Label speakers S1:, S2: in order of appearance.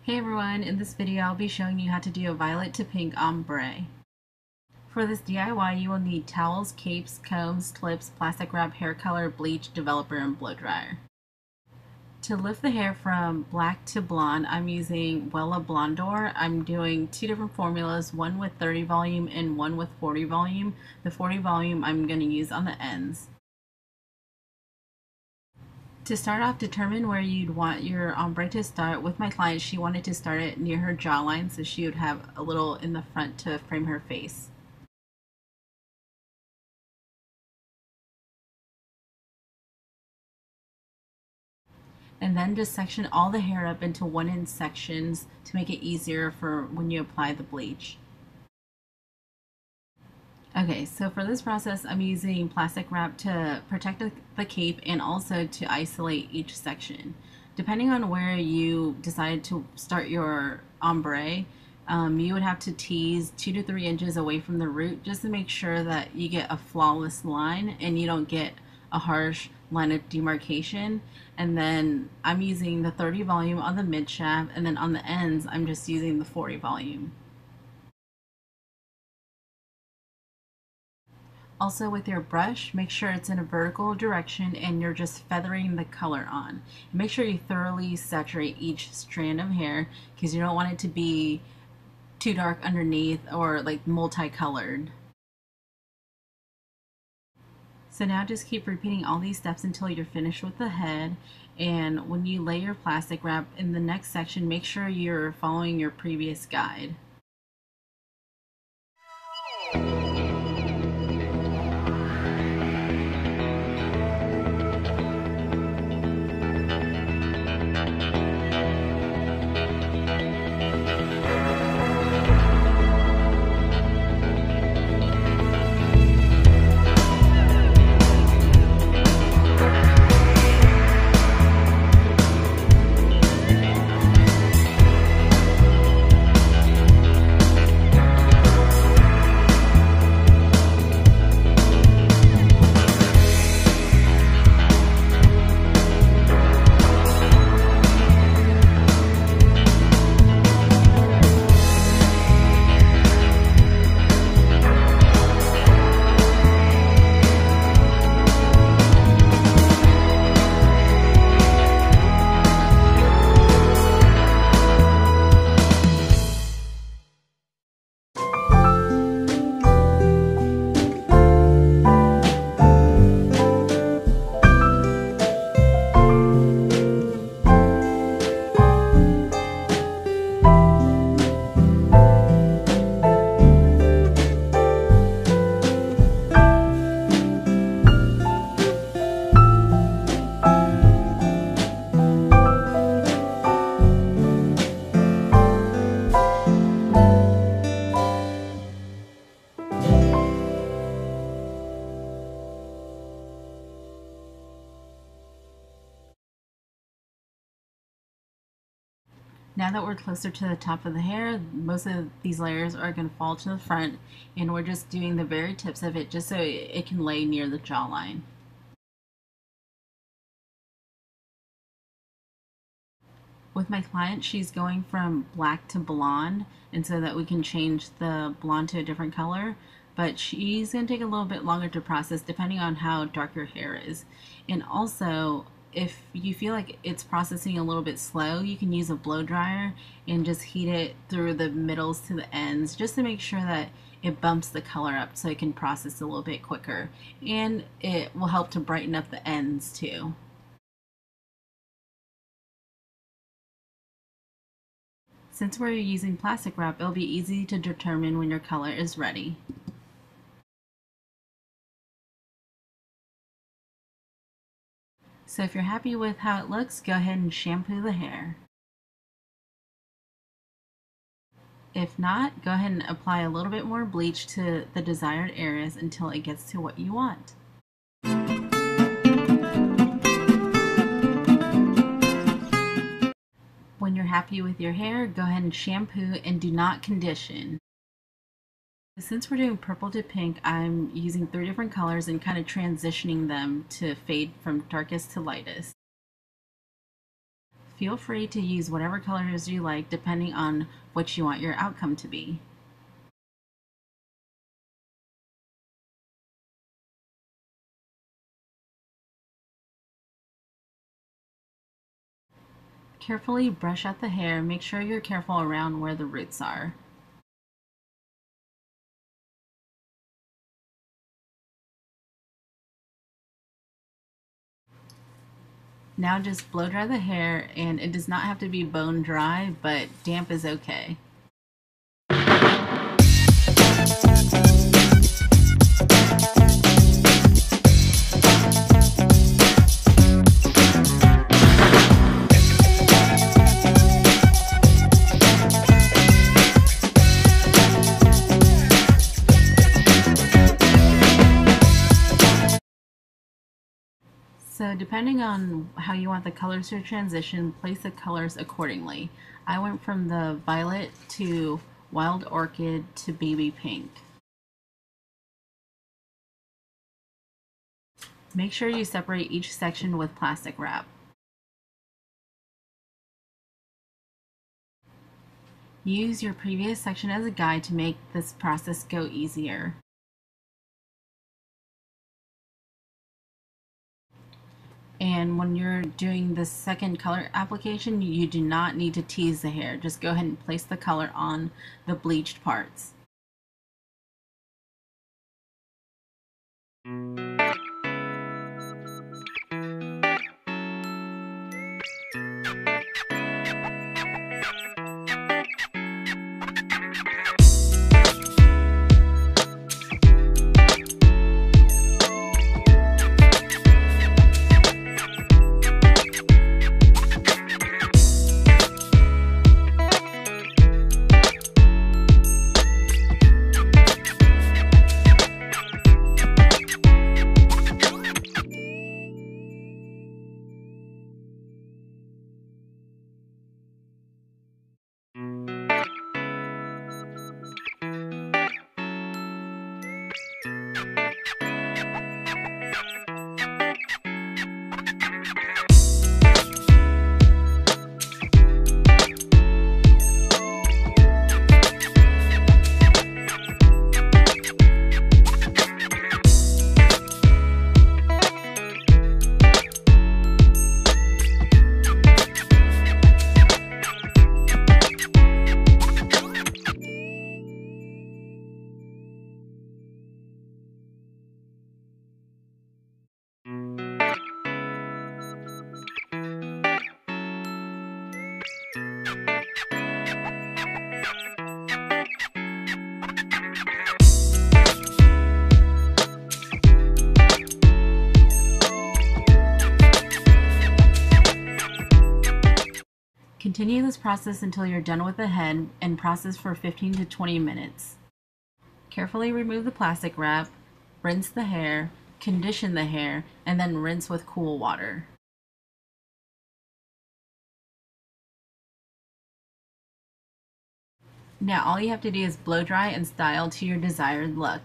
S1: Hey everyone, in this video I'll be showing you how to do a violet to pink ombre. For this DIY you will need towels, capes, combs, clips, plastic wrap, hair color, bleach, developer, and blow dryer. To lift the hair from black to blonde, I'm using Wella Blondor. I'm doing two different formulas, one with 30 volume and one with 40 volume. The 40 volume I'm going to use on the ends. To start off, determine where you'd want your ombre to start. With my client, she wanted to start it near her jawline so she would have a little in the front to frame her face. And then just section all the hair up into 1-inch sections to make it easier for when you apply the bleach. Okay, so for this process, I'm using plastic wrap to protect the cape and also to isolate each section. Depending on where you decide to start your ombre, you would have to tease 2 to 3 inches away from the root just to make sure that you get a flawless line and you don't get a harsh line of demarcation. And then I'm using the 30 volume on the mid shaft, and then on the ends, I'm just using the 40 volume. Also, with your brush, make sure it's in a vertical direction and you're just feathering the color on. And make sure you thoroughly saturate each strand of hair because you don't want it to be too dark underneath or like multicolored. So now just keep repeating all these steps until you're finished with the head. And when you lay your plastic wrap in the next section, make sure you're following your previous guide. Now that we're closer to the top of the hair, most of these layers are going to fall to the front, and we're just doing the very tips of it just so it can lay near the jawline. With my client, she's going from black to blonde, and so that we can change the blonde to a different color, but she's going to take a little bit longer to process depending on how dark your hair is. And also, if you feel like it's processing a little bit slow, you can use a blow dryer and just heat it through the middles to the ends just to make sure that it bumps the color up so it can process a little bit quicker, and it will help to brighten up the ends too. Since we're using plastic wrap, it'll be easy to determine when your color is ready. So if you're happy with how it looks, go ahead and shampoo the hair. If not, go ahead and apply a little bit more bleach to the desired areas until it gets to what you want. When you're happy with your hair, go ahead and shampoo and do not condition. Since we're doing purple to pink, I'm using 3 different colors and kind of transitioning them to fade from darkest to lightest. Feel free to use whatever colors you like depending on what you want your outcome to be. Carefully brush out the hair. Make sure you're careful around where the roots are. Now just blow dry the hair, and it does not have to be bone dry, but damp is okay. So depending on how you want the colors to transition, place the colors accordingly. I went from the violet to wild orchid to baby pink. Make sure you separate each section with plastic wrap. Use your previous section as a guide to make this process go easier. And when you're doing the second color application, you do not need to tease the hair. Just go ahead and place the color on the bleached parts. Continue this process until you're done with the head and process for 15 to 20 minutes. Carefully remove the plastic wrap, rinse the hair, condition the hair, and then rinse with cool water. Now all you have to do is blow dry and style to your desired look.